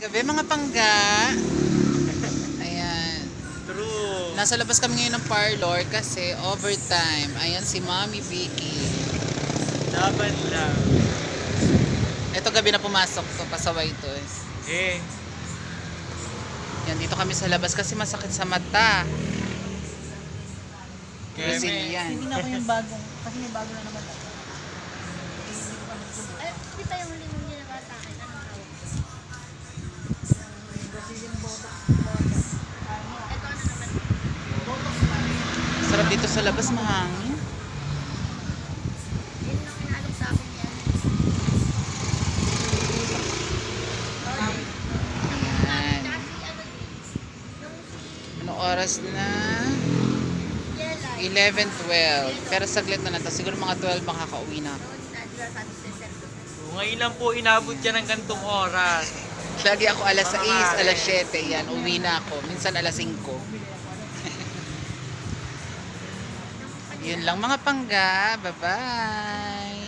Gabi mga pangga. Ayan. True. Nasa labas kami ngayon ng parlor kasi overtime. Ayan si Mommy Vicky. Laban lang. Ito gabi na pumasok to, pasaway to eh. Eh, Yan, dito kami sa labas kasi masakit sa mata. Brazilian. Hindi na ako yung bagong, kasi may bago na naman ako. Ay, di ba yung limong ginagawa sa akin? Anong tawag? Brazilian botox. Ito ano naman? Sarap dito sa labas, mahangin. Yun lang inaalok sa akin yan. Ayan. Kasi ano din, yung si Anong oras na? Yelay. 11:12. Pero saglit na lang to. Siguro mga 12 makakauwi na ako. Noon na sabi sa cellphone. ngayon lang po inabot yan ng gantong oras. Lagi ako alas 6, alas 7. Yan, uwi na ako. Minsan alas 5. Yun lang mga pangga. Bye-bye.